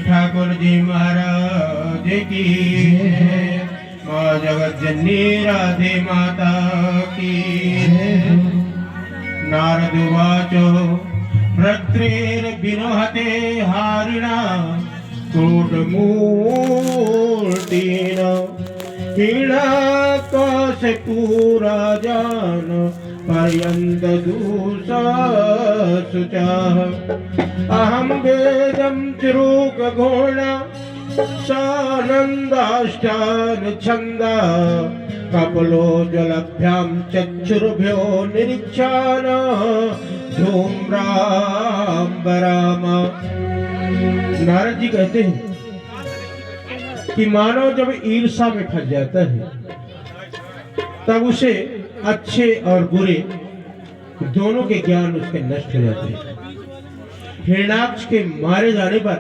ठाकुर जी महाराज की माँ जगत जननी राधे माता की। नारद वाचो भद्रैर्विनुहते हारिणा कूटमूर्तिन हीणाकशपूराजान पर्यन्त दूषासुचाः अहं वेदं चिरूकघोण सानन्दाष्टान छन्दा कपलो जलभ्यां चक्षुर्भ्यो निरीक्षान धूम्राम्बराम। नारद जी कहते हैं कि मानव जब ईर्षा में फंस जाता है तब उसे अच्छे और बुरे दोनों के ज्ञान उसके नष्ट हो जाते हैं। हिरण्याक्ष के मारे जाने पर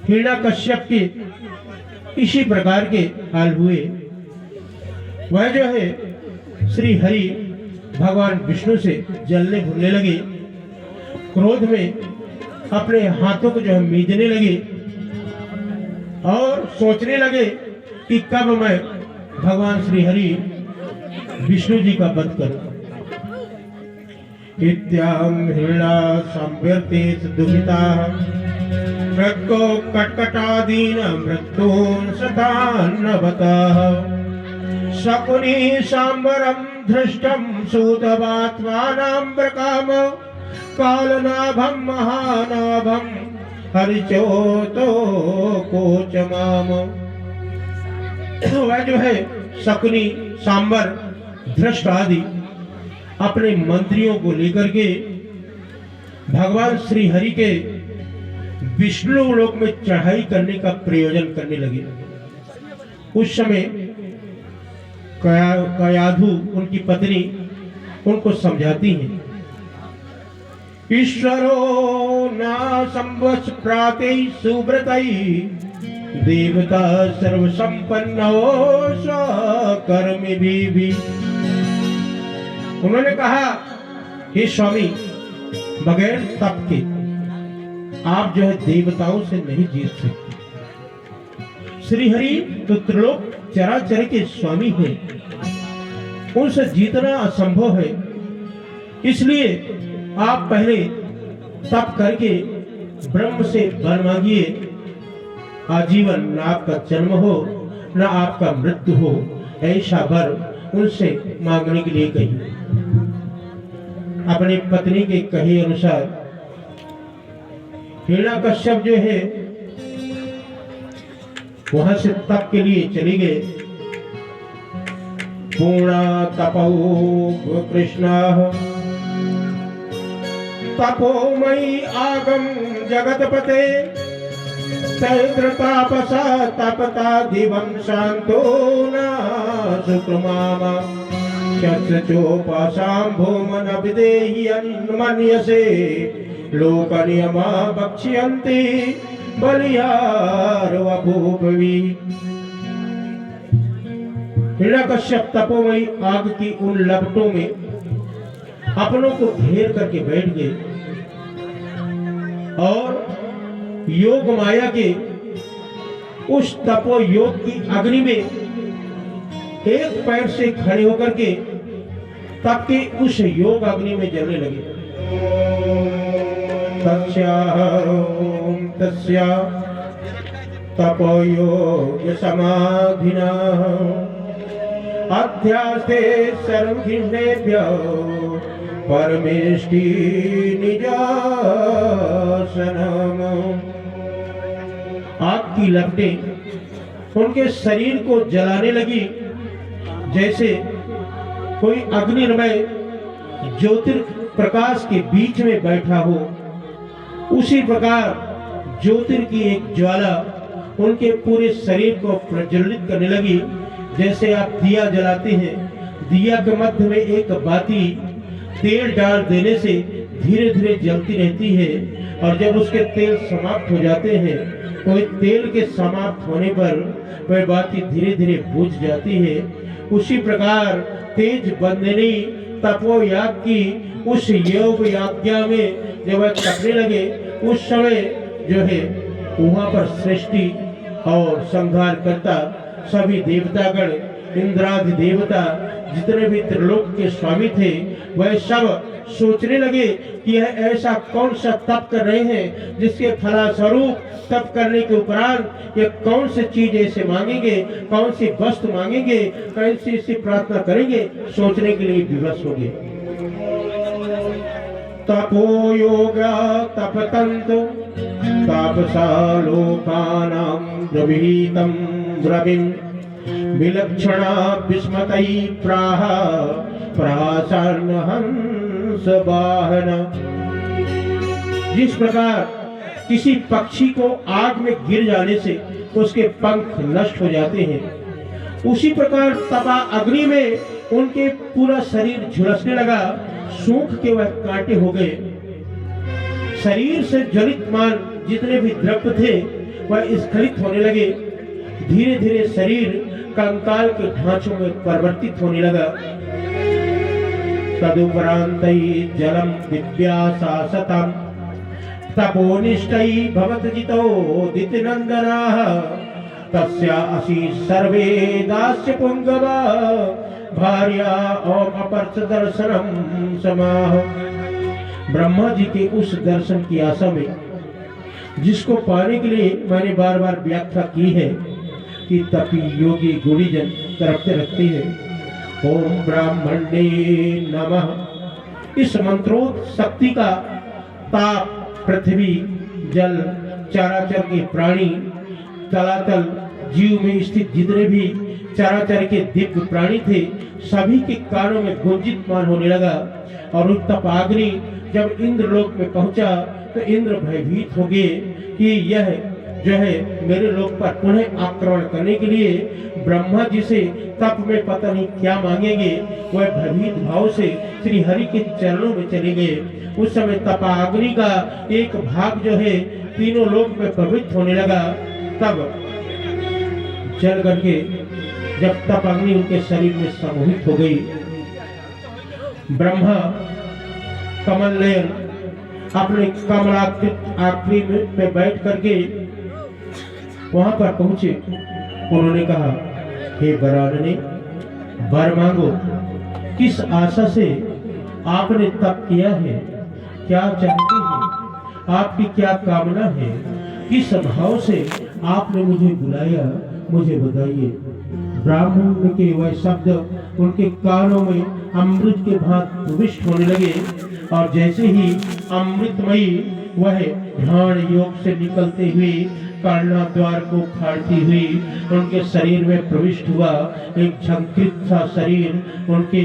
हिरण्याकश्यप के इसी प्रकार के हाल हुए। वह जो है श्री हरि भगवान विष्णु से जलने भूलने लगे, क्रोध में अपने हाथों को जो है मीदने लगे और सोचने लगे कि कब मैं भगवान श्री हरि विष्णु जी का वध करूं। इत्याम हिरणा संवर्ते दुहिता मृत्यो कटकटादीन मृत्युन सतान्नवतः शकुनी सांबरम धृष्टम सूतवात्मानाम्रकाम कालनाभम महानाभम हरिचोतो कोचमाम। वह जो है शकुनी सांबर धृष्ट आदि अपने मंत्रियों को लेकर के भगवान श्री हरि के विष्णु लोक में चढ़ाई करने का प्रयोजन करने लगे। उस समय कयाधु उनकी पत्नी उनको समझाती है, ईश्वरो न संवत्स प्राते सुव्रतई देवता सर्व संपन्नो स्वकर्म भी। उन्होंने कहा, हे स्वामी, बगैर तप के आप जो है देवताओं से नहीं जीत सकते। श्री हरि तो त्रिलोक चराचर के स्वामी हैं, उनसे जीतना असंभव है। इसलिए आप पहले तप करके ब्रह्म से वर मांगिए, आजीवन न आपका जन्म हो न आपका मृत्यु हो, ऐसा वर उनसे मांगने के लिए कहिए। अपनी पत्नी के कहे अनुसार हिरण्याकश्यप जो है वहां से तप के लिए चले गए। पूर्णा तपो कृष्ण तपोमयी आगम जगतपते तैत्रतापसा तपता दिवं शांतो न सुकृमामा चोपाशाम्भोमन विदेहि अन्मन्यसे लोकनियमा बक्ष्यन्ति बलियार वभूपवि। हिरण्याकश्यप तपोमयी आग की उन लपटों में अपनों को घेर करके बैठ गए और योग माया के उस तपो योग की अग्नि में एक पैर से खड़े होकर के तप के उस योग अग्नि में जलने लगे। तस्या तपो योग समाधिना अध्यास्ते सर्वघिन्नेभ्यो परमेष्टि निजासनम। आग की लपटें उनके शरीर को जलाने लगी, जैसे कोई अग्निमय ज्योतिर्प्रकाश के बीच में बैठा हो। उसी प्रकार ज्योतिर की एक ज्वाला उनके पूरे शरीर को प्रज्वलित करने लगी। जैसे आप दिया जलाते हैं, दिया के मध्य में एक बाती तेल डाल देने से धीरे धीरे जलती रहती है, और जब उसके तेल समाप्त हो जाते हैं तो तेल के समाप्त होने पर वह बाती धीरे धीरे बुझ जाती है। उसी प्रकार तेज बंदनी तपोयाग की उस योग याज्ञा में जब वह तपने लगे, उस समय जो है वहां पर सृष्टि और संहार करता सभी देवतागण, इंद्रादि देवता, जितने भी त्रिलोक के स्वामी थे, वह सब सोचने लगे कि यह ऐसा कौन सा तप कर रहे हैं जिसके फलस्वरूप तप करने के उपरांत ये कौन सी चीज ऐसे मांगेंगे, कौन सी वस्तु मांगेंगे, कैसी सी प्रार्थना करेंगे, सोचने के लिए विवश हो गए। तपो योगा तपतंतु तापसा लोकानां द्रविहितं द्रविं विलक्षणा विस्मतै प्राह प्रासन्न हंस वाहन। जिस प्रकार किसी पक्षी को आग में गिर जाने से उसके पंख नष्ट हो जाते हैं, उसी प्रकार तपा अग्नि में उनके पूरा शरीर झुलसने लगा, सूख के वह कांटे हो गए। शरीर से ज्वलितमान जितने भी द्रव्य थे वह स्खलित होने लगे। धीरे धीरे शरीर कंकाल के ढांचों में परिवर्तित होने लगा। तदुपरांतै जलम दिव्यासा सतम तपोनिष्ठै भवत जितो दितिनंदनाः तस्या असि सर्वे दास्य पुंगवा भार्या ओम अपर्च दर्शनम समाह। ब्रह्मा जी के उस दर्शन की आशा में, जिसको पाने के लिए मैंने बार बार व्याख्या की है कि तपी योगी गुणीजन तरफते रखते हैं। ओम ब्राह्मणे नमः। इस मंत्रोक्त शक्ति का ताप पृथ्वी, जल, चराचर के प्राणी, तलातल जीव में स्थित जितने भी चराचर के दिव्य प्राणी थे, सभी के कानों में गुंजितमान होने लगा। और उस तपाग्नि जब इंद्रलोक में पहुंचा तो इंद्र भयभीत हो गए कि यह जो है मेरे लोक पर पुनः आक्रमण करने के लिए ब्रह्मा जी से तप में पता नहीं क्या मांगेंगे। वह भयभीत भाव से श्री हरि के चरणों में चले गए। उस समय तपाग्नि का एक भाग जो है तीनों लोक में पवित्र होने लगा। तब चल करके जब तपाग्नि उनके शरीर में समूहित हो गई, ब्रह्मा कमल नयन अपने कमलाकृत आकृति में बैठ करके वहां पर पहुंचे। उन्होंने कहा, हे वरानने, वर मांगो। किस आशा से आपने तप किया है, क्या चाहते हैं, आपकी क्या कामना है, किस भाव से आपने मुझे बुलाया, मुझे बताइए। ब्राह्मण के वह शब्द उनके कानों में अमृत के भांति प्रविष्ट होने लगे, और जैसे ही अमृतमयी वह ध्यान योग से निकलते हुए कर्णा द्वार को फाड़ती हुई उनके शरीर में प्रविष्ट हुआ, एक झंकृत सा शरीर उनके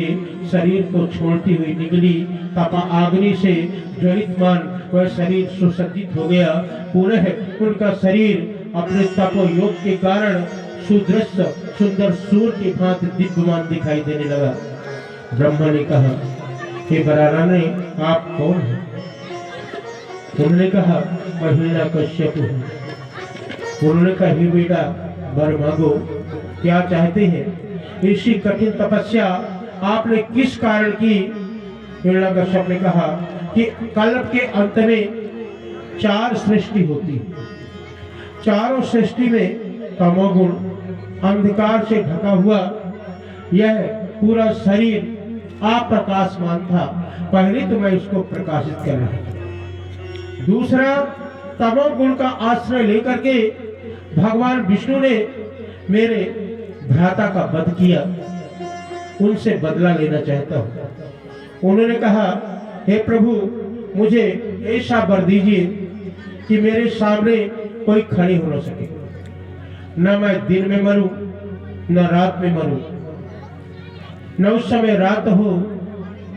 शरीर को छोड़ती हुई निकली। तपा अग्नि से ज्वलितमान वह शरीर सुसज्जित हो गया। पुनः उनका शरीर अपने तपो योग के कारण सुदृश्य सुंदर सूर्य के भांति दिव्यमान दिखाई देने लगा। ब्रह्मा ने कहा, हे वरानने, आप कौन हैं? उन्होंने कहा, मैं हिरण्यकश्यप हूँ। उन्होंने कहा, हे बेटा, वर मांगो, क्या चाहते हैं? इसी कठिन तपस्या आपने किस कारण की? हिरण्यकश्यप ने कहा कि कल्प के अंत में 4 सृष्टि होती है। चारों सृष्टि में तमोगुण अंधकार से ढका हुआ यह पूरा शरीर अप्रकाशमान था। पहले तो मैं इसको प्रकाशित कर रहा था। दूसरा, तमोगुण का आश्रय लेकर के भगवान विष्णु ने मेरे भ्राता का वध किया, उनसे बदला लेना चाहता हूं। उन्होंने कहा, हे प्रभु, मुझे ऐसा वर दीजिए कि मेरे सामने कोई खड़े हो न सके, न मैं दिन में मरूं न रात में मरूं, न उस समय रात हो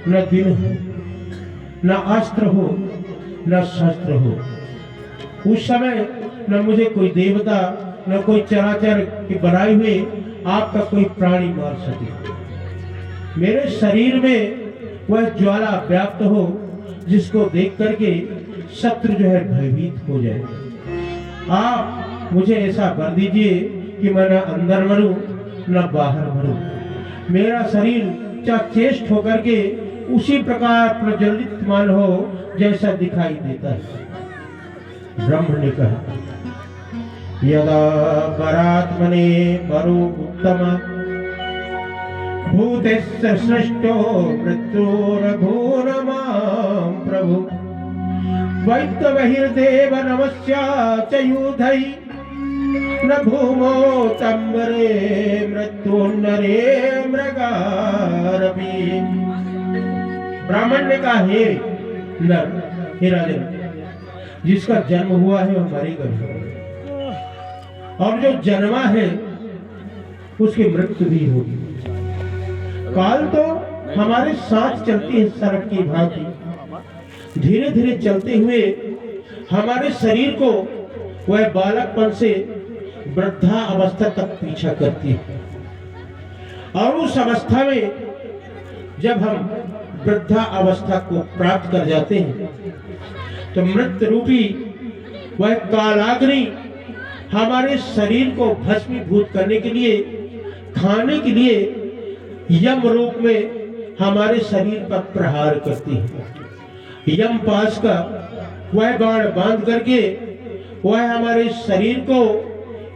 न दिन हो, न अस्त्र हो न शस्त्र हो। उस समय न मुझे कोई देवता न कोई चराचर के बनाए हुए आपका कोई प्राणी मार सके। मेरे शरीर में वह ज्वाला व्याप्त हो जिसको देख करके शत्रु जो है भयभीत हो जाए। आप मुझे ऐसा कर दीजिए कि मैं न अंदर मरूं न बाहर मरूं, मेरा शरीर चेष्ट होकर के उसी प्रकार प्रज्वलित मान हो जैसा दिखाई देता है। ब्रह्म ने कहा, यदा परात्मने परो उत्तम भूतेस्य सृष्टो मृत्योरघोरमां प्रभु वैद्य बहिर्देव नमस्या च युधै न भूमो तंबरे मृत्युन्नरे मृगारपि। ब्राह्मण ने कहा, हे नर, हे राजन, जिसका जन्म हुआ है वो मरेगा और जो जन्मा है उसकी मृत्यु भी होगी। काल तो हमारे साथ चलती है सड़क की भांति, धीरे धीरे चलते हुए हमारे शरीर को वह बालकपन से वृद्धा अवस्था तक पीछा करती है और उस अवस्था में जब हम वृद्धा अवस्था को प्राप्त कर जाते हैं तो मृत्यु रूपी वह कालाग्नि हमारे शरीर को भस्मीभूत करने के लिए, खाने के लिए यम रूप में हमारे शरीर पर प्रहार करती है। यम पास का वह बाण बांध करके वह हमारे शरीर को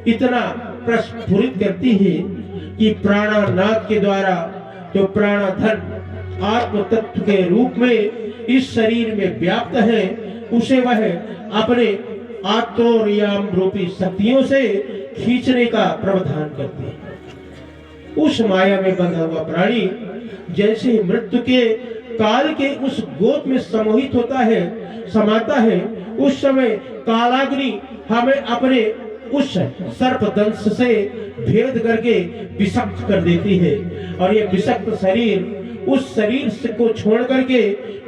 इतना प्रस्फुरित करती है कि प्राणानाद के द्वारा जो प्राणधन आत्म तत्व के रूप में इस शरीर में व्याप्त है उसे वह अपने आत्मोरियाम रूपी शक्तियों से खींचने का प्रावधान करती है। उस माया में बंधा हुआ प्राणी जैसे ही मृत्यु के काल के उस गोद में सम्मोहित होता है, समाता है, उस समय कालाग्नि हमें अपने उस सर्प दंश से भेद करके विषक्त कर देती है और ये विषक्त शरीर उस शरीर को छोड़ करके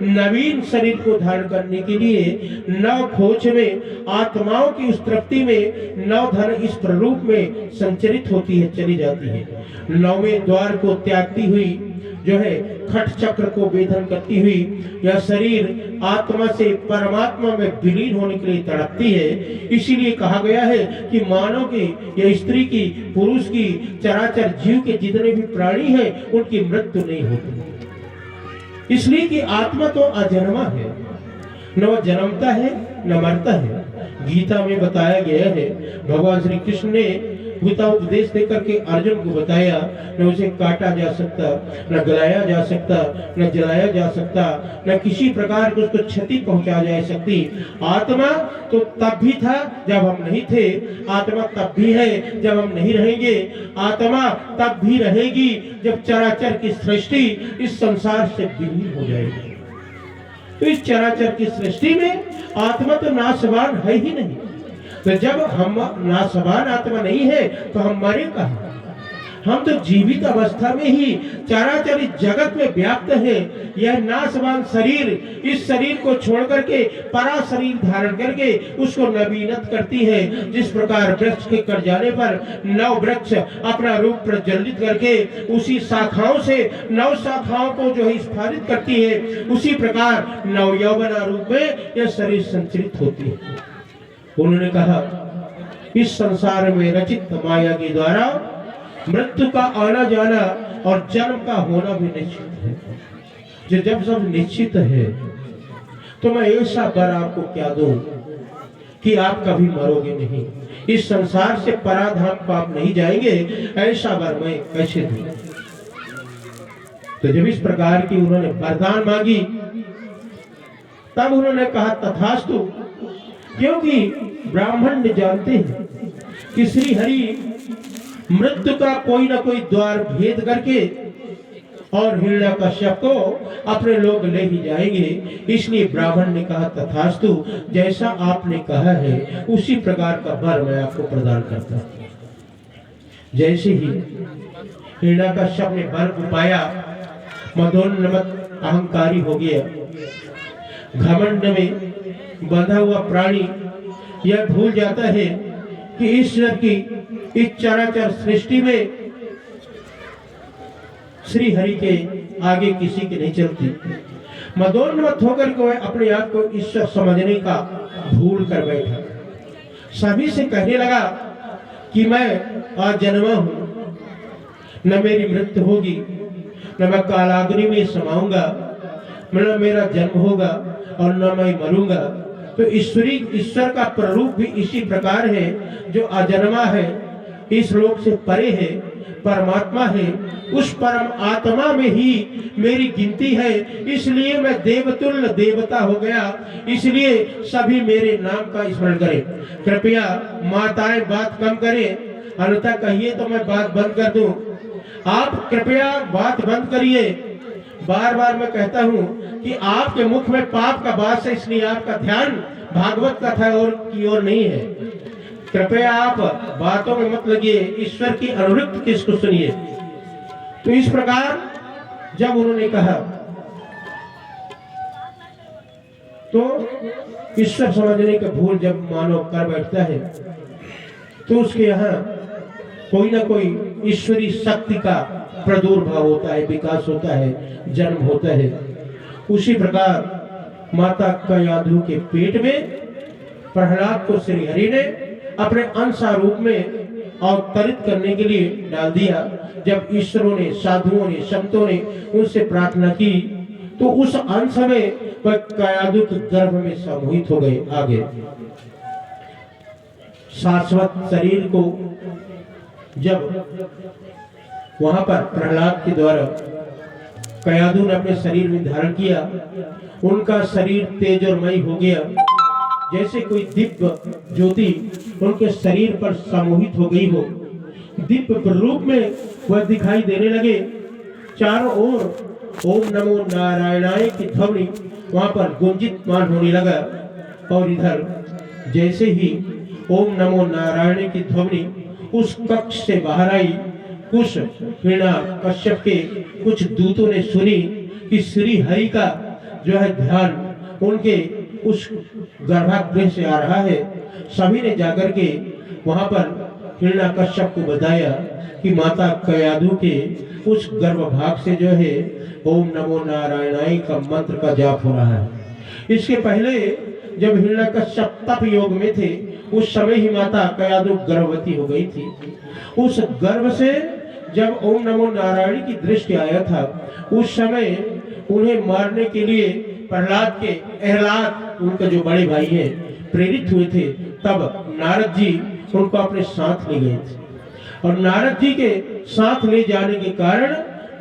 नवीन शरीर को धारण करने के लिए नव खोज में आत्माओं की उस तृप्ति में नवधन इस प्ररूप में संचरित होती है, चली जाती है। नौवें द्वार को त्यागती हुई जो है खट चक्र को वेधन करती हुई यह शरीर आत्मा से परमात्मा में विलीन होने के लिए तड़पती है। इसीलिए कहा गया है कि मानव की या स्त्री की, पुरुष की, चराचर जीव के जितने भी प्राणी हैं उनकी मृत्यु नहीं होती, इसलिए कि आत्मा तो अजन्मा है, न वह जन्मता है न मरता है। गीता में बताया गया है, भगवान श्री कृष्ण ने गीता उपदेश देकर के अर्जुन को बताया, न उसे काटा जा सकता, न गलाया जा सकता, न जलाया जा सकता, न किसी प्रकार की उसको क्षति पहुंचा जा सकती। आत्मा तो तब भी था जब हम नहीं थे, आत्मा तब भी है जब हम नहीं रहेंगे, आत्मा तब भी रहेगी जब चराचर की सृष्टि इस संसार से विलीन हो जाएगी। तो इस चराचर की सृष्टि में आत्मा तो नाशवान है ही नहीं, तो जब हम नाशवान आत्मा नहीं है तो हम मरे कहाँ? हम तो जीवित अवस्था में ही चराचर जगत में व्याप्त है। यह नाशवान शरीर इस शरीर को छोड़ करके परा शरीर धारण करके उसको नवीनत करती है। जिस प्रकार वृक्ष के कट जाने पर नव वृक्ष अपना रूप प्रज्वलित करके उसी शाखाओं से नव शाखाओं को जो है स्फारित करती है, उसी प्रकार नव यौवना रूप में यह शरीर संचरित होती है। उन्होंने कहा, इस संसार में रचित माया के द्वारा मृत्यु का आना जाना और जन्म का होना भी निश्चित है। जो जब सब निश्चित है तो मैं ऐसा वर आपको क्या दूं कि आप कभी मरोगे नहीं, इस संसार से पराधाम को आप नहीं जाएंगे, ऐसा वर मैं कैसे दूं? तो जब इस प्रकार की उन्होंने वरदान मांगी तब उन्होंने कहा तथास्तु, क्योंकि ब्राह्मण जानते हैं कि श्री हरि मृत्यु का कोई ना कोई द्वार भेद करके और हिरण्यकश्यप को अपने लोग ले ही जाएंगे। इसलिए ब्राह्मण ने कहा तथास्तु, जैसा आपने कहा है उसी प्रकार का वर मैं आपको प्रदान करता हूं। जैसे ही हिरण्यकश्यप ने वर को पाया, मदोन्नमत अहंकारी हो गया, घमंड में बंधा हुआ प्राणी यह भूल जाता है कि ईश्वर की इस चराचर सृष्टि में श्री हरि के आगे किसी की नहीं चलती। मदोन्मत्त होकर के वह अपने आप को ईश्वर समझने का भूल कर बैठा। सभी से कहने लगा कि मैं आज जन्मा हूं, न मेरी मृत्यु होगी, न मैं कालाग्नि में समाऊंगा, न मेरा जन्म होगा और न मैं मरूंगा। तो ईश्वर का प्ररूप भी इसी प्रकार है, जो अजन्मा है, इस लोक से परे है, परमात्मा है। उस परम आत्मा में ही मेरी गिनती है, इसलिए मैं देवतुल्य देवता हो गया। इसलिए सभी मेरे नाम का स्मरण करें। कृपया माताएं बात कम करें, अन्यथा कहिए तो मैं बात बंद कर दूं। आप कृपया बात बंद करिए। बार बार मैं कहता हूं कि आपके मुख में पाप का वास है, इसलिए आपका ध्यान भागवत कथा और की ओर नहीं है। कृपया आप बातों में मत लगिए, ईश्वर की अनुरक्त किसको सुनिए। तो इस प्रकार जब उन्होंने कहा तो ईश्वर समझने का भूल जब मानव कर बैठता है तो उसके यहाँ कोई ना कोई ईश्वरी शक्ति का प्रादुर्भाव होता है, विकास होता है, जन्म होता है। उसी प्रकार माता कयाधु के पेट में प्रहलाद को श्री हरि ने अपने अंश रूप में अवतरित करने के लिए डाल दिया। जब ईश्वरों ने, साधुओं ने, संतों ने उनसे प्रार्थना की तो उस अंश में वह कयाधु के गर्भ में सम्मोहित हो गए। आगे शाश्वत शरीर को जब वहां पर प्रहलाद के द्वारा कयाधु ने अपने शरीर में धारण किया, उनका शरीर तेज और मई हो गया, जैसे कोई दिव्य ज्योति उनके शरीर पर सम्मोहित हो गई हो। दिव्य रूप में वह दिखाई देने लगे। चारों ओर ओम नमो नारायणाय की ध्वनि वहां पर गुंजित मान होने लगा। और इधर जैसे ही ओम नमो नारायण की ध्वनि उस कक्ष से बाहर आई, कुछ हिरण्यकश्यप के कुछ दूतों ने सुनी कि श्री हरि का जो है ध्यान उनके उस गर्भागृह से आ रहा है। सभी ने जाकर के वहां पर हिरण्यकश्यप को बताया कि माता कयाधु के उस गर्भभाग से जो है ओम नमो नारायणाय का मंत्र का जाप हो रहा है। इसके पहले जब हिरण्यकश्यप तप योग में थे, उस समय ही माता कयाधु गर्भवती हो गई थी। उस गर्भ से जब ओम नमो नारायण की दृष्टि आया था, उस समय उन्हें मारने के लिए प्रहलाद के अहलाद, उनके जो बड़े भाई हैं, प्रेरित हुए थे। तब नारद जी उनको अपने साथ ले गए थे और नारद जी के साथ ले जाने के कारण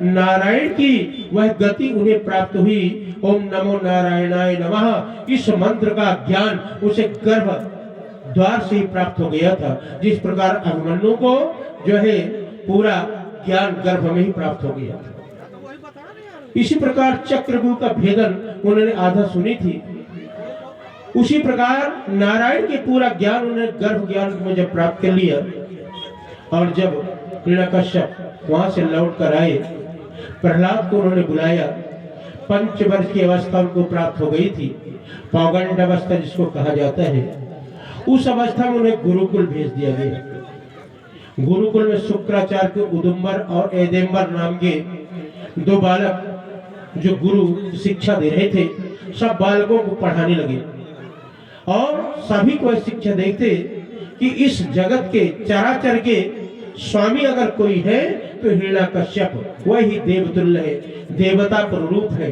नारायण की वह गति उन्हें प्राप्त हुई। ओम नमो नारायणाय नमः इस मंत्र का ज्ञान उसे गर्भ द्वार से ही प्राप्त हो गया था। जिस प्रकार अभिमन्यु को जो है पूरा ज्ञान गर्भ में ही प्राप्त हो गया था। इसी प्रकार चक्रव्यूह का भेदन उन्होंने आधा सुनी थी। उसी प्रकार नारायण के पूरा ज्ञान उन्होंने गर्भ ज्ञान में जब प्राप्त कर लिया और जब हिरण्यकश्यप वहां से लौट कर आए, प्रहलाद को उन्होंने बुलाया। पंचवर्ष की अवस्था उनको प्राप्त हो गई थी, पौगंड अवस्था जिसको कहा जाता है। उस अवस्था में उन्हें गुरुकुल भेज दिया गया। गुरुकुल में शुक्राचार्य के उदुम्बर और एदेम्बर नाम के दो बालक जो गुरु शिक्षा दे रहे थे, सब बालकों को पढ़ाने लगे और सभी को शिक्षा देते कि इस जगत के चराचर के स्वामी अगर कोई है तो हिरण्यकश्यप वही देवतुल्य है, देवता प्ररूप है,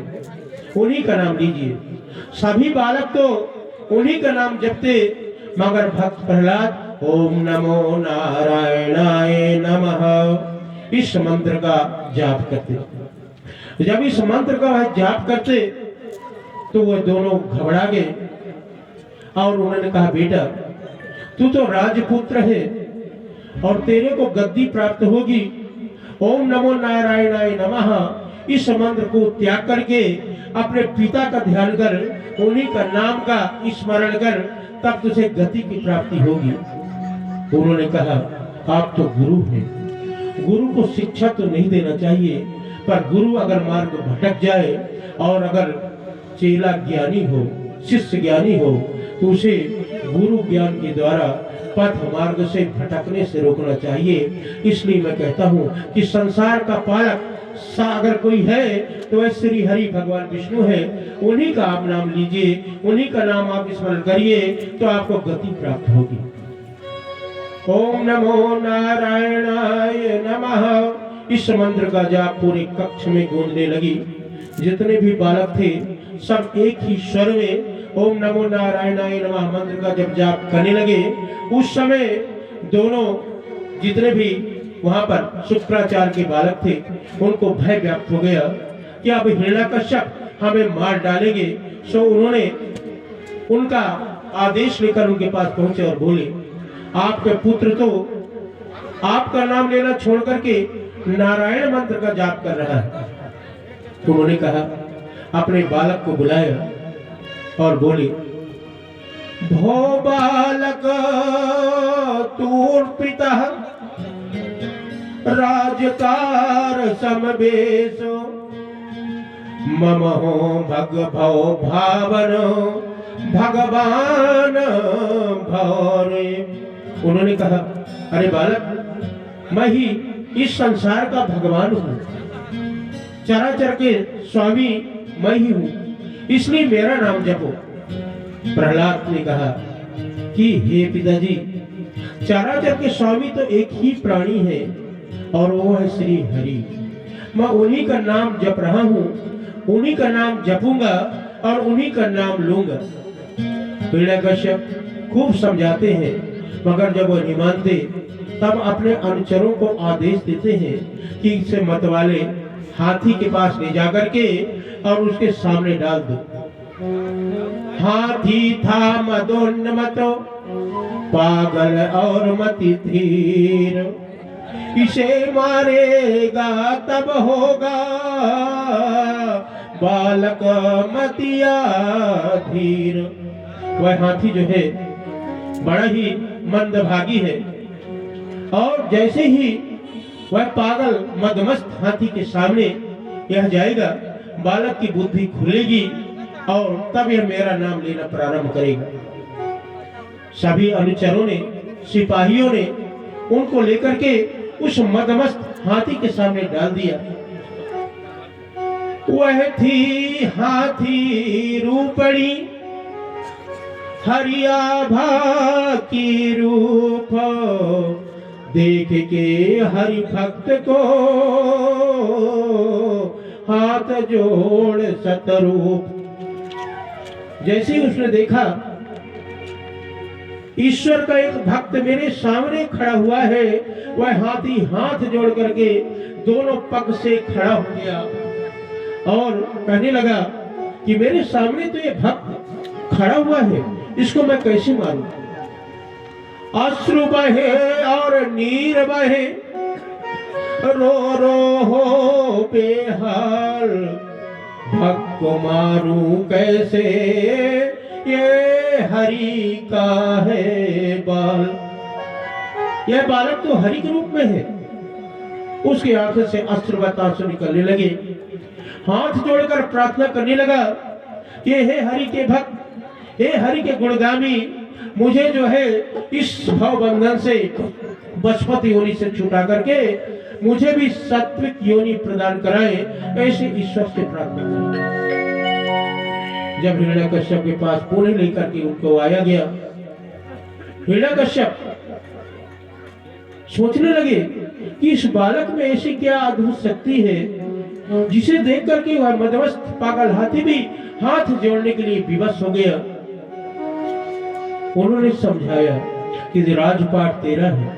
उन्हीं का नाम लीजिए। सभी बालक तो उन्हीं का नाम जपते, मगर भक्त प्रहलाद ओम नमो नारायणाय नमः इस मंत्र का जाप करते। जब इस मंत्र का वह जाप करते तो वह दोनों घबरा गए और उन्होंने कहा, बेटा तू तो राजपुत्र है और तेरे को गद्दी प्राप्त होगी। ओम नमो नारायणाय नमः इस मंत्र को त्याग करके अपने पिता का ध्यान कर, उन्हीं का नाम का स्मरण कर, तब तुझे गति की प्राप्ति होगी। उन्होंने कहा, आप तो गुरु हैं, गुरु को शिक्षा तो नहीं देना चाहिए, पर गुरु अगर मार्ग भटक जाए और अगर चेला ज्ञानी हो, शिष्य ज्ञानी हो, तो उसे गुरु ज्ञान के द्वारा पथ मार्ग से भटकने से रोकना चाहिए। इसलिए मैं कहता हूँ कि संसार का पालक अगर कोई है तो वह श्री हरि भगवान विष्णु है। उन्हीं का आप नाम लीजिए, उन्हीं का नाम आप स्मरण करिए तो आपको गति प्राप्त होगी। ओम नमो नारायणाय नमः। इस मंत्र का जाप पूरे कक्ष में गूंजने लगी। जितने भी बालक थे सब एक ही स्वर में ओम नमो नारायणाय नमः मंत्र का जब जाप करने लगे, उस समय दोनों जितने भी वहां पर शुक्राचार्य के बालक थे उनको भय व्याप्त हो गया कि अब हिरण्यकश्यप हमें मार डालेंगे। सो उन्होंने उनका आदेश लेकर उनके पास पहुंचे और बोले, आपके पुत्र तो आपका नाम लेना छोड़ करके नारायण मंत्र का जाप कर रहा है। उन्होंने कहा, अपने बालक को बुलाया और बोले, भो बालक तूर पिता राजकार समवेशो मम हो भग भव भावन भगवान भौरे। उन्होंने कहा, अरे बालक, मैं ही इस संसार का भगवान हूँ, चराचर के स्वामी मैं ही हूँ, इसलिए मेरा नाम जपो। प्रहलाद ने कहा कि हे पिताजी, चराचर के स्वामी तो एक ही प्राणी है और वो है श्री हरि। मैं उन्हीं का नाम जप रहा हूँ, उन्हीं का नाम जपूंगा और उन्हीं का नाम लूंगा। हिरण्यकश्यप खूब समझाते हैं, मगर जब वो नहीं मानते तब अपने अनुचरों को आदेश देते हैं कि इसे मतवाले हाथी के पास ले जाकर के और उसके सामने डाल दो। हाथी था मदोन्मत पागल और मति धीर, इसे मारेगा तब होगा बालक मतिया धीर। वह हाथी जो है बड़ा ही मंदभागी है और जैसे ही वह पागल मदमस्त हाथी के सामने यह जाएगा, बालक की बुद्धि खुलेगी और तब यह मेरा नाम लेना प्रारंभ करेगा। सभी अनुचरों ने, सिपाहियों ने उनको लेकर के उस मदमस्त हाथी के सामने डाल दिया। वह थी हाथी रूपणी हरियाभा की रूप, देख के हरि भक्त को हाथ जोड़ सतरूप। जैसे ही उसने देखा ईश्वर का एक भक्त मेरे सामने खड़ा हुआ है, वह हाथी हाथ जोड़ करके दोनों पग से खड़ा हो गया और कहने लगा कि मेरे सामने तो ये भक्त खड़ा हुआ है, इसको मैं कैसे मारूं। अश्रु बहे और नीर बहे, रो रो हो बेहाल, भक्त को मारूं कैसे, ये हरि का है बाल। यह बालक तो हरि के रूप में है। उसकी आंखों से अश्रु व आंसू निकलने लगे। हाथ जोड़कर प्रार्थना करने लगा कि हे हरि के भक्त, हे हरि के गुणगामी, मुझे जो है इस भव बंधन से, बचपत योनि से छुटा करके मुझे भी सात्विक योनि प्रदान कराए, ऐसे ईश्वर से प्रार्थना करें। जब हिरण्यकश्यप के पास पुणे लेकर के उनको आया गया, हिरण्यकश्यप सोचने लगे कि इस बालक में ऐसी क्या अद्भुत शक्ति है जिसे देख करके वह मदमस्त पागल हाथी भी हाथ जोड़ने के लिए विवश हो गया। उन्होंने समझाया कि राजपाट तेरा है,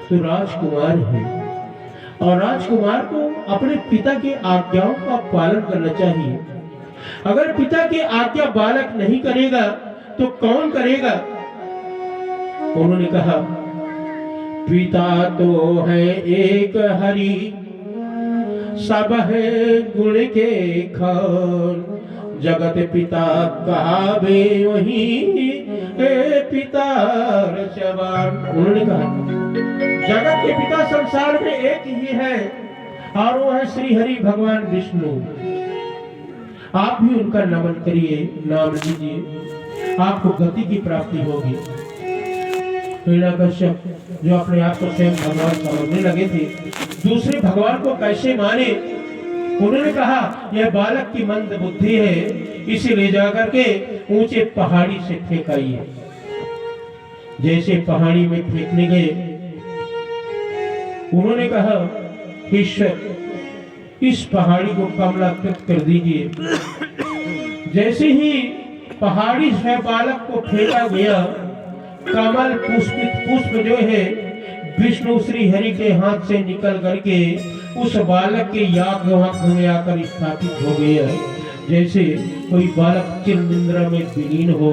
तो राजकुमार है और राजकुमार को अपने पिता के आज्ञाओं का पालन करना चाहिए। अगर पिता की आज्ञा बालक नहीं करेगा तो कौन करेगा। उन्होंने कहा, पिता तो है एक हरि, सब है गुण के खान, जगत पिता कहावे वही पिता रचवान। उन्होंने कहा, जगत के पिता संसार में एक ही है और वो है श्री हरि भगवान विष्णु। आप भी उनका नमन करिए, नाम लीजिए, आपको गति की प्राप्ति होगी। हिरण्यकश्यप जो अपने आप को स्वयं भगवान समझने लगे थे, दूसरे भगवान को कैसे माने। उन्होंने कहा यह बालक की मंद बुद्धि है, इसे ले जाकर के ऊंचे पहाड़ी से फेंकाइए। जैसे पहाड़ी में फेंकने गए, उन्होंने कहा ईश्वर इस पहाड़ी को कमलाकृत कर दीजिए। जैसे ही पहाड़ी से बालक को फेंका गया, कमल पुष्पित पुष्प जो है विष्णु श्री हरि के हाथ से निकल करके उस बालक के याग में आकर स्थापित हो गया। जैसे कोई बालक चिर निद्रा में विलीन हो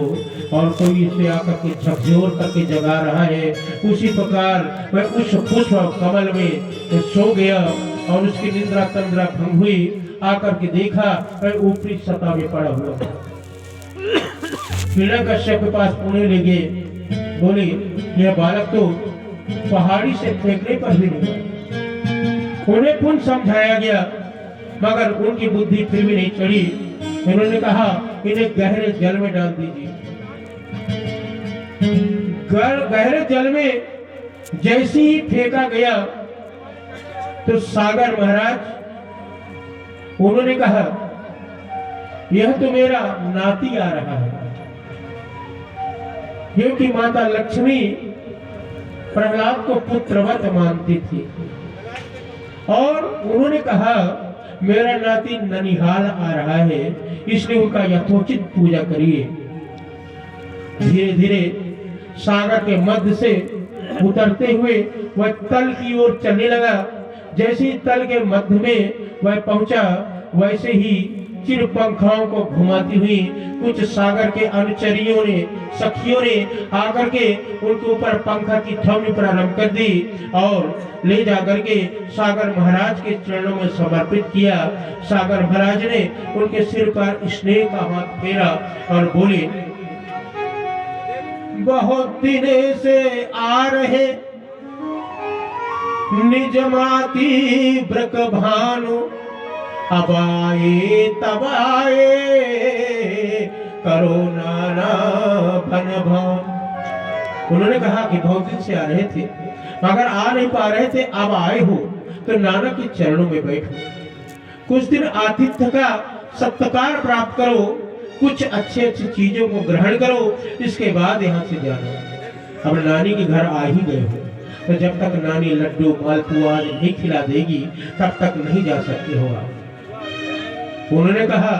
और कोई इसे आकर के झकझोर करके जगा रहा है, उसी प्रकार वह उस पुष्प कमल में सो गया और उसकी निद्रा तंद्रा भंग हुई। आकर के देखा वह ऊपरी सतह में पड़ा हुआ। हिरण्यकश्यप के पास पुणे ले गए, बोले यह बालक तो पहाड़ी से फेंकने पर भी नहीं। उन्हें पुनः समझाया गया, मगर उनकी बुद्धि फिर भी नहीं चढ़ी। उन्होंने कहा इन्हें गहरे जल में डाल दीजिए। गहरे जल में जैसे ही फेंका गया तो सागर महाराज उन्होंने कहा यह तो मेरा नाती आ रहा है, क्योंकि माता लक्ष्मी प्रहलाद को पुत्रवत मानती थी। और उन्होंने कहा मेरा नाती ननिहाल आ रहा है, इसलिए उनका यथोचित पूजा करिए। धीरे धीरे सागर के मध्य से उतरते हुए वह तल की ओर चलने लगा। जैसे ही तल के मध्य में वह पहुंचा, वैसे ही चिर पंखाओं को घुमाती हुई कुछ सागर के अनुचरियों ने, सखियों ने आकर के उनके ऊपर पंखा की थमी प्रारंभ कर दी और ले जाकर के सागर महाराज के चरणों में समर्पित किया। सागर महाराज ने उनके सिर पर स्नेह का हाथ फेरा और बोले बहुत दिने से आ रहे निज माती ब्रक भानु, अब आए तब आए करो नाना भन भान। उन्होंने कहा कि बहुत दिन से आ रहे थे, मगर आ नहीं पा रहे थे, अब आए हो तो नाना के चरणों में बैठो, कुछ दिन आतिथ्य का सत्कार प्राप्त करो, कुछ अच्छे अच्छी चीजों को ग्रहण करो, इसके बाद यहाँ से जाना। अब नानी के घर आ ही गए हो, तो जब तक नानी लड्डू मालपुआ नहीं खिला देगी तब तक नहीं जा सकते हो आप। उन्होंने कहा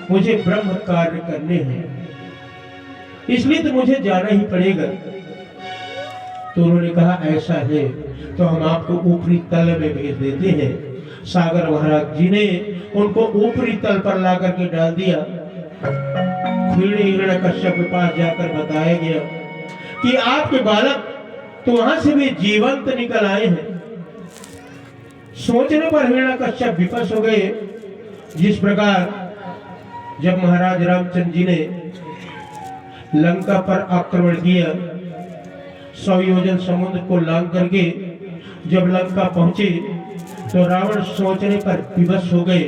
मुझे ब्रह्म कार्य करने हैं, इसलिए तो मुझे जाना ही पड़ेगा। तो उन्होंने कहा ऐसा है तो हम आपको ऊपरी तल में भेज देते हैं। सागर महाराज जी ने उनको ऊपरी तल पर ला करके डाल दिया। फिर हिरण्यकश्यप के पास जाकर बताया गया कि आपके बालक तो वहां से भी जीवंत निकल आए हैं। सोचने पर हिरण्यकश्यप विपस हो गए। जिस प्रकार जब महाराज रामचंद्र जी ने लंका पर आक्रमण किया, 100 योजन समुद्र को लांग करके जब लंका पहुंचे तो रावण सोचने पर विवश हो गए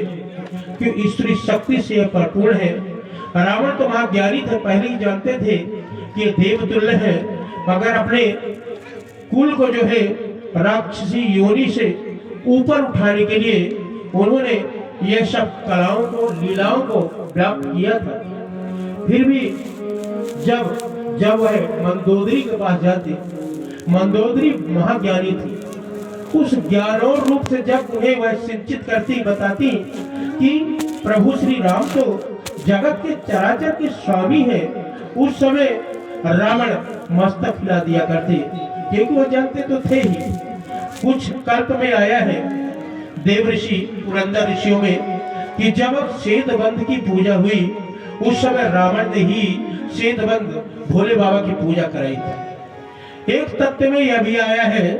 कि ईश्वरी शक्ति से परिपूर्ण है। रावण तो महाज्ञानी थे, पहले ही जानते थे कि ये देवतुल्य है, मगर अपने कुल को जो है राक्षसी योनि से ऊपर उठाने के लिए उन्होंने ये सब कलाओं को, लीलाओं को प्राप्त किया था। फिर भी जब वह मंदोदरी के पास जाते, मंदोदरी महाज्ञानी थी, उस ज्ञानों रूप से जब उन्हें वह सिंचित करती, बताती कि प्रभु श्री राम तो जगत के चराचर के स्वामी है, उस समय रावण मस्तक हिला दिया करते, क्योंकि वो जानते तो थे ही। कुछ कल्प में आया है देव ऋषि पुरंदर ऋषियों में कि जब सेतबंध की पूजा हुई उस समय रावण ने ही सेतबंध भोले बाबा की पूजा कराई थी। एक तथ्य में यह भी आया है,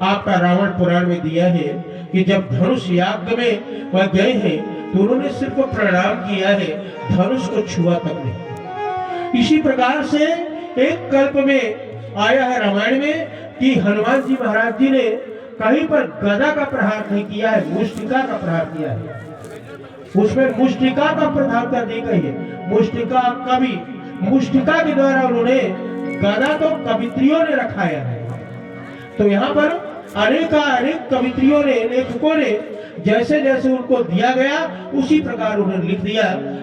आपका रावण पुराण में दिया है कि जब धनुष याग में वह गए हैं तो उन्होंने सिर्फ प्रणाम किया है, धनुष को छुआ तक नहीं। इसी प्रकार से एक कल्प में आया है रामायण में कि हनुमान जी महाराज जी ने कहीं पर गदा का प्रहार नहीं किया है, मुष्टिका का प्रहार किया है। उसमें मुष्टिका का प्रधानता दी गई है। मुष्टिका कवि, मुष्टिका के द्वारा उन्होंने गदा तो कवित्रियों ने रखाया है। तो यहाँ पर अनेक कवित्रियों ने, लेखकों ने जैसे जैसे उनको दिया गया उसी प्रकार उन्होंने लिख दिया।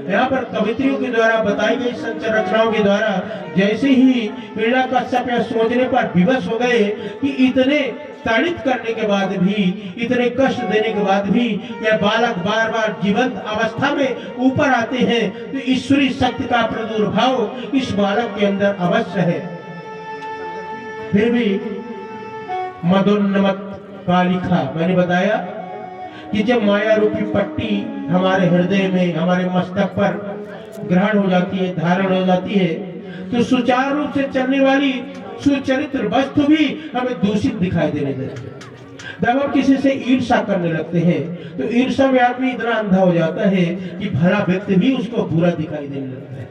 यहाँ पर कवित्रियों के द्वारा बताई गई संरचनाओं के द्वारा जैसे ही हिरण्यकश्यप सोचने पर विवश हो गए कि इतने ताड़ित करने के बाद भी, इतने कष्ट देने के बाद भी यह बालक बार बार जीवंत अवस्था में ऊपर आते हैं, तो ईश्वरी शक्ति का प्रादुर्भाव इस बालक के अंदर अवश्य है। फिर भी मदोन्नमत कालिका, मैंने बताया कि जब माया रूपी पट्टी हमारे हृदय में, हमारे मस्तक पर ग्रहण हो जाती है, धारण हो जाती है, तो सुचारू रूप से चलने वाली सुचरित्र वस्तु भी हमें दूषित दिखाई देने लगती है। जब हम किसी से ईर्ष्या करने लगते हैं तो ईर्ष्या में आदमी इतना अंधा हो जाता है कि भला व्यक्ति भी उसको बुरा दिखाई देने लगता है,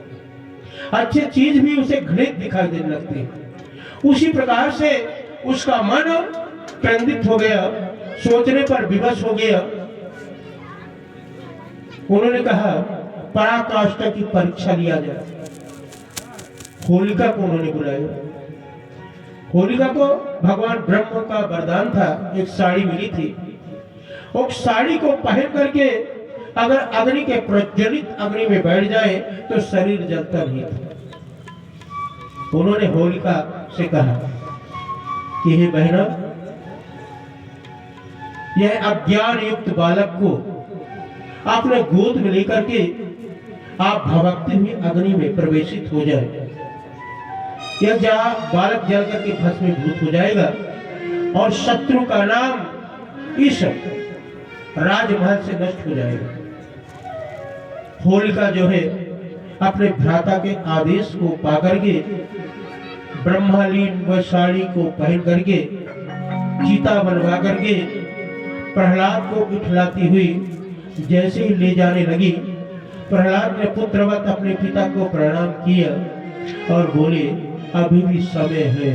अच्छी चीज भी उसे घृणित दिखाई देने लगती है। उसी प्रकार से उसका मन केंद्रित हो गया, सोचने पर विवश हो गया। उन्होंने कहा पराकाष्ठा की परीक्षा लिया जाए। होलिका को उन्होंने बुलाया। होलिका को भगवान ब्रह्म का वरदान था, एक साड़ी मिली थी। उस साड़ी को पहन करके अगर अग्नि के प्रज्वलित अग्नि में बैठ जाए तो शरीर जलता नहीं था। उन्होंने होलिका से कहा कि हे बहना, यह अज्ञान युक्त बालक को आपने गोद में लेकर के आप भवकते हुए अग्नि में प्रवेशित हो जाए। यह बालक जल करके भस्मीभूत हो जाएगा और शत्रु का नाम इस राजमहल से नष्ट हो जाएगा। होलिका जो है अपने भ्राता के आदेश को पाकर के ब्रह्मलीन व साड़ी को पहन करके चीता बनवा करके प्रहलाद को उठलाती हुई जैसे ही ले जाने लगी, प्रहलाद ने पुत्रवत अपने पिता को प्रणाम किया और बोले अभी भी समय है,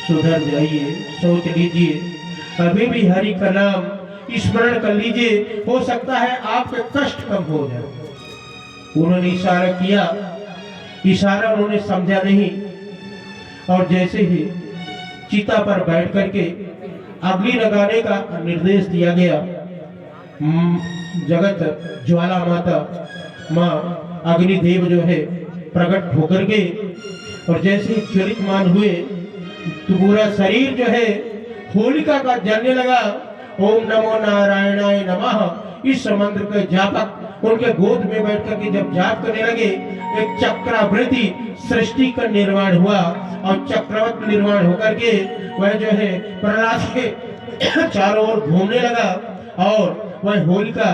सुधर जाइए, सोच लीजिए, अभी भी हरि का नाम स्मरण कर लीजिए, हो सकता है आपके कष्ट कम हो जाए। उन्होंने इशारा किया, इशारा उन्होंने समझा नहीं और जैसे ही चिता पर बैठ करके अग्नि लगाने का निर्देश दिया गया, जगत ज्वाला माता माँ अग्निदेव जो है प्रकट होकर के और जैसे ज्वलितमान हुए तो पूरा शरीर जो है होलिका का जलने लगा। ओम नमो नारायणाय नमः। इस मंत्र के जापक उनके गोद में बैठ करके जब जाप करने लगे, एक चक्रावृत्ति सृष्टि का निर्माण हुआ और चक्रवत निर्माण होकर के वह जो है प्रहलाद के चारों ओर घूमने लगा और वह होलिका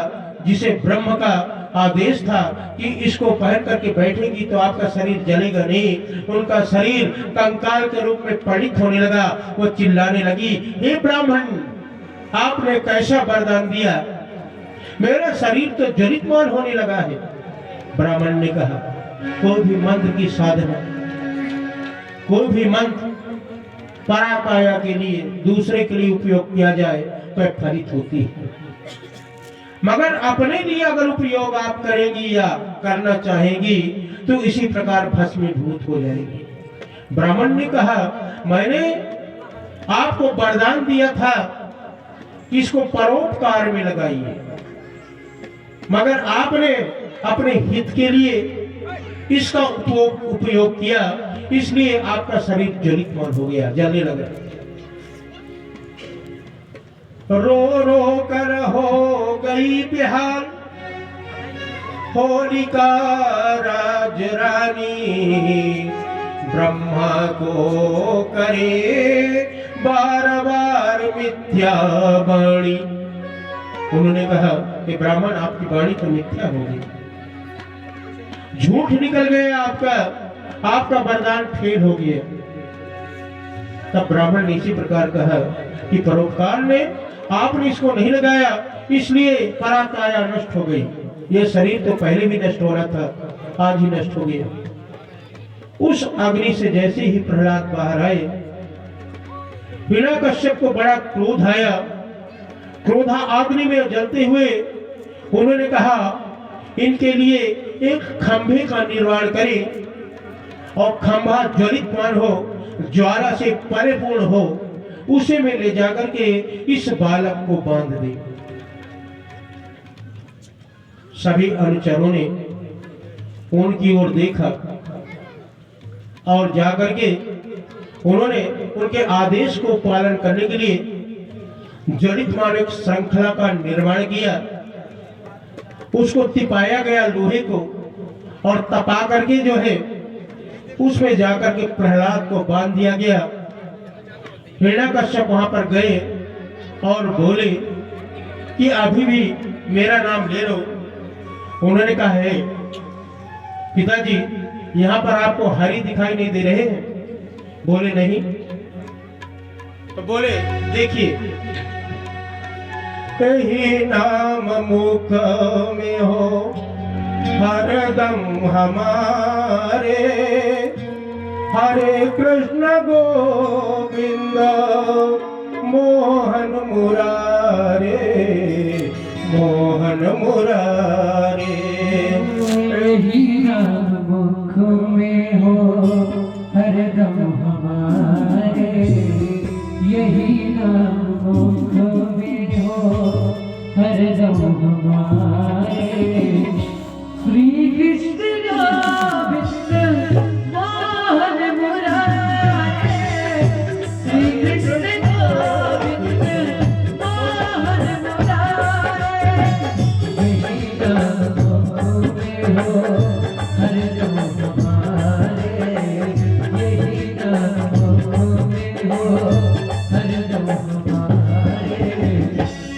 जिसे ब्रह्म का आदेश था कि इसको पहन करके बैठेंगी तो आपका शरीर जलेगा नहीं, उनका शरीर कंकाल के रूप में पड़ित होने लगा। वो चिल्लाने लगी, हे ब्राह्मण, आपने कैसा वरदान दिया, मेरा शरीर तो ज्वलितमान होने लगा है। ब्राह्मण ने कहा कोई भी मंत्र की साधना, कोई भी मंत्र पराकाया के लिए, दूसरे के लिए उपयोग किया जाए तो फलित होती है, मगर अपने लिए अगर उपयोग आप करेंगी या करना चाहेंगी तो इसी प्रकार भस्मीभूत हो जाएगी। ब्राह्मण ने कहा मैंने आपको वरदान दिया था इसको परोपकार में लगाइए, मगर आपने अपने हित के लिए इसका उपयोग किया, इसलिए आपका शरीर ज्वलितमान हो गया, जलने लगा। रो रो कर हो गई बिहार होलिका राज रानी, ब्रह्मा को करे बार बार मिथ्या वाणी। उन्होंने कहा कि ब्राह्मण आपकी वाणी तो मिथ्या हो गई, झूठ निकल गया, आपका वरदान फेल हो गया। तब ब्राह्मण ने इसी प्रकार कहा कि परोपकार ने आपने इसको नहीं लगाया, इसलिए पराकाया नष्ट हो गई। यह शरीर तो पहले भी नष्ट हो रहा था, आज ही नष्ट हो गया। उस अग्नि से जैसे ही प्रहलाद बाहर आए, हिरण्यकश्यप को बड़ा क्रोध आया। क्रोधा अग्नि में जलते हुए उन्होंने कहा इनके लिए एक खंभे का निर्माण करें और खंभा ज्वलितमान हो, ज्वाला से परिपूर्ण हो, उसे में ले जाकर के इस बालक को बांध दे। सभी अनुचरों ने उनकी ओर देखा और जाकर के उन्होंने उनके आदेश को पालन करने के लिए ज्वलितमान एक श्रृंखला का निर्माण किया। उसको तिपाया गया लोहे को और तपा करके जो है उसमें जाकर के प्रहलाद को बांध दिया गया। हिरण्यकश्यप वहां पर गए और बोले कि अभी भी मेरा नाम ले लो। उन्होंने कहा है पिताजी, यहाँ पर आपको हरि दिखाई नहीं दे रहे हैं? बोले नहीं। तो बोले देखिए, यही नाम मुख में हो हरदम हमारे, हरे कृष्ण गोविंद मोहन मुरारे, मोहन मुरारे। यही नाम मुख में हो हरदम हमारे, यही नाम मुख में हो हरदम हमारे। श्री कृष्ण गोविंद मोहन मुरारे, श्री कृष्ण गोविंद मोहन मुरारे। यही नाम मुख में हो हरदम हमारे, यही नाम मुख में हो हरदम हमारे।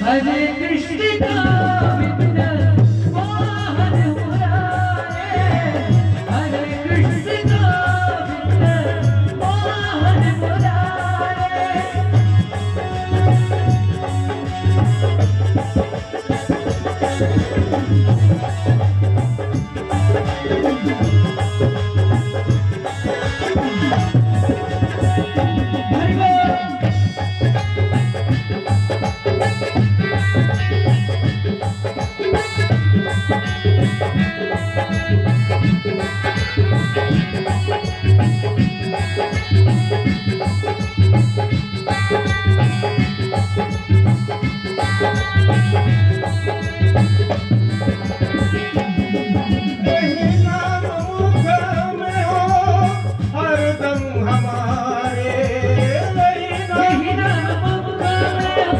हरे कृष्ण गोविंद मोहन मुरारे, हरे कृष्ण गोविंद मोहन मुरारे। हरि बोल। यही नाम मुख में हो हरदम हमारे, यही नाम मुख में हो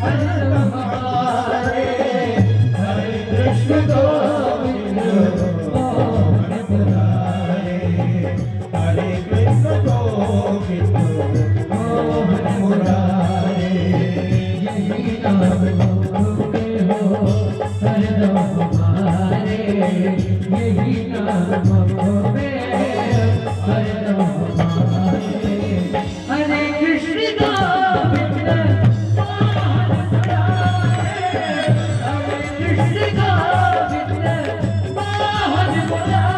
हरदम हमारे। हरे कृष्ण गोविंद मोहन मुरारे, हरे कृष्ण गोविंद मोहन मुरारे। यही नाम मुख में हो हरदम हमारे, यही नाम मुख में हो हरदम हमारे। हरे कृष्ण गोविंद मोहन मुरारे, हरे कृष्ण गोविंद मोहन मुरारे।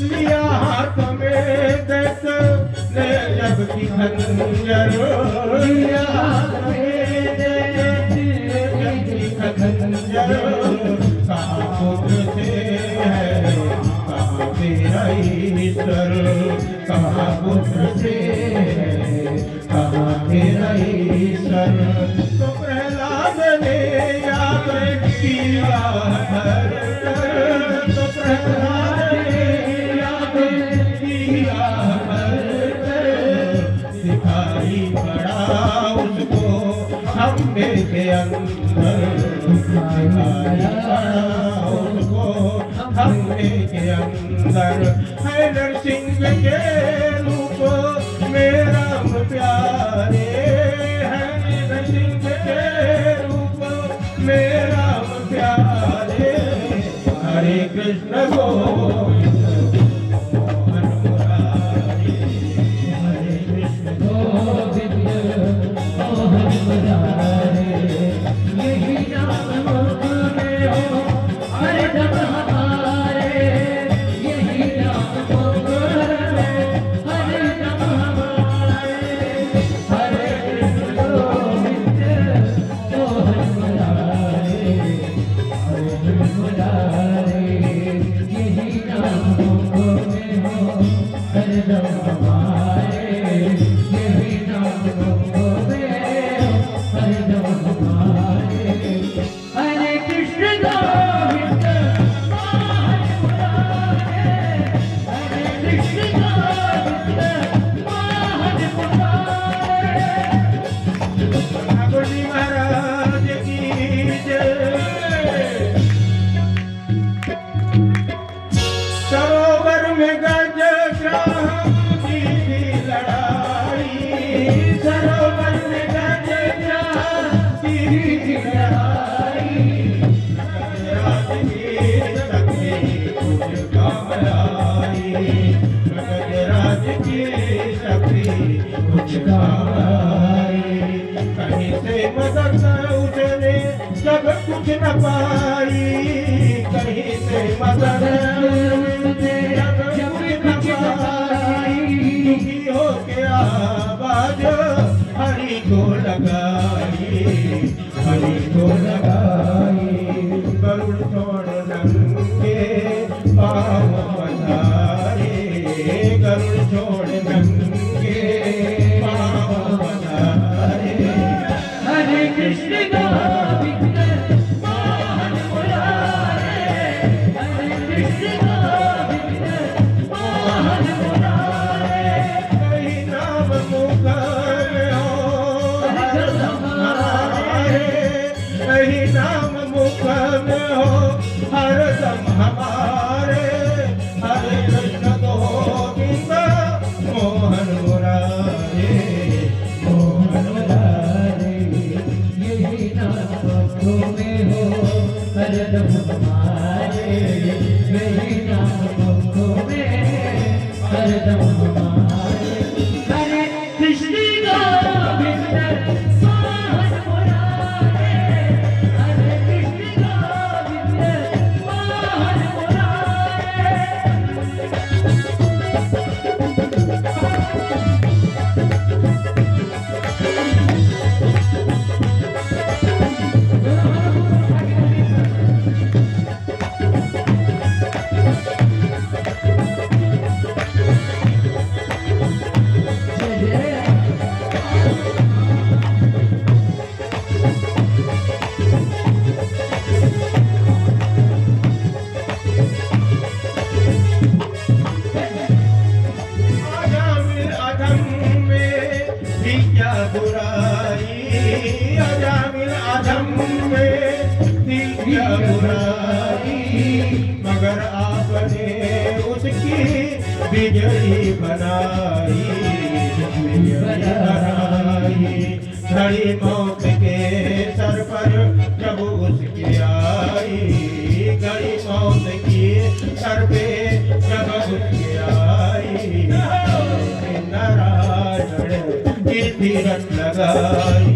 लिया हाथ में देख ले जब की खंजर, लिया हाथ में देख ले जब की खंजर। कहाँ पुत्र से है कहाँ तेरा ईश्वर, कहाँ पुत्र से है कहाँ तेरा ईश्वर। तो प्रहलाद ने याद किया हर कर, तो प्रहलाद ने याद किया हर कर। दिखाई पड़ा उसको खंभे के अंदर, दिखाई पड़ा उसको खंभे के अंदर। है नरसिंह के रूप में राम प्यारे, है नरसिंह के रूप में राम प्यारे। कृष्ण गोविंद मोहन मुरारी। हरे कृष्ण गोविंद मोहन मुरारे यही नाम मुख में हो हरदम हमारे यही नाम मुख में हरदम हमारे। हरे कृष्ण गोविंद मोहन मुरारे मोहन मुरारे यही नाम मुख में हो हरदम हमारे यही नाम मुख में हो हरदम हमारे। हरे कृष्ण गोविंद मोहन मुरारे हरे कृष्ण गोविंद मोहन मुरारे। ठाकुर जी महाराज की जय। सरोवर में गज ग्राम की थी लड़ाई। सरोवर में गज ग्राम की थी लड़ाई। गजराज की शक्ति कुछ काम आई। गजराज की शक्ति कुछ काम आई। कहीं से मदद उसने जब कुछ न पाई। कहीं से मदद जब कुछ न पाई। दुखी हो के आवाज हरि को लगाई। हरि को लगाई। गरुड़ छोड़ नंगे पाँव पधारे। गरुड़ छोड़ नंगे पाँव पधारे। हरे कृष्ण गोविंद मोहन मुरारे हरे कृष्ण गोविंद मोहन मुरारे। कहीं नाम मुख में हो हमारे। कहीं नाम मुख में हो हरदम हमारे। हरे कृष्ण गोविंद मोहन मुरारे मोहन मुरारे यही नाम मुख में हो हरदम हमारे यही नाम मुख में हरदम हमारे। हरे कृष्ण गोविंद मोहन मुरारे हरे कृष्ण गोविंद मोहन मुरारे। अजामिल अधम में भी क्या बुराई। अजामिल अधम में भी क्या बुराई। मगर आपने उसकी बिजली बनाई। बिजली बनाई। घड़ी मौत के सर पर जब उसकी आई। घड़ी मौत की सर पे जब उसकी आई। नारायण की तीरथ लगाई।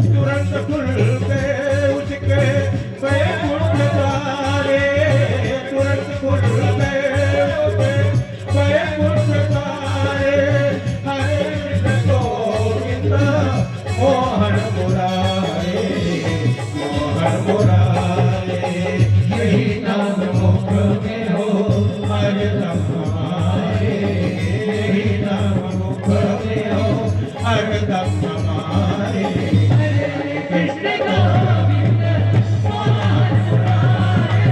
तुरंत खुल गए उसके वैकुंठ द्वारे। तुरंत खुल गए उसके वैकुंठ द्वारे। हरे कृष्ण गोविंद मोहन मुरारे मोहन मुरारे। यही नाम मुख में हो हरदम हमारे। यही नाम मुख में हो हरदम हमारे। हरे कृष्ण गोविंद मोहन मुरारे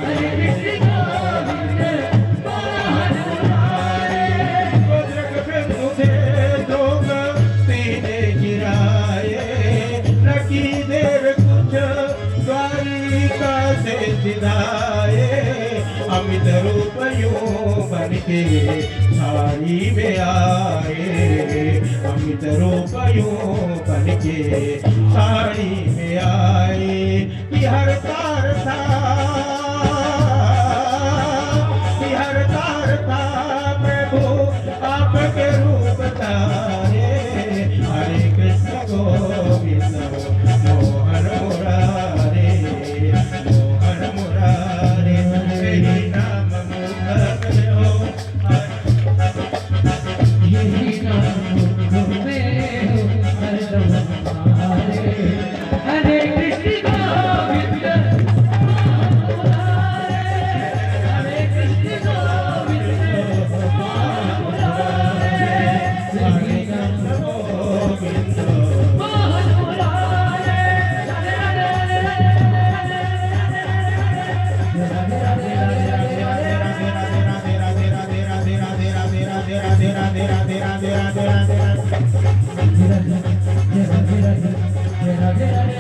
हरे कृष्ण गोविंद मोहन मुरारे। गोत्रक पे मुझे लोग सीने गिराए। न की देर कुछ द्वारिका से सिधाए। अमित रूप यूं बन के साड़ी में आए। अमित रूप यूं बन के साड़ी में आए। कि हर तार था राधे राधे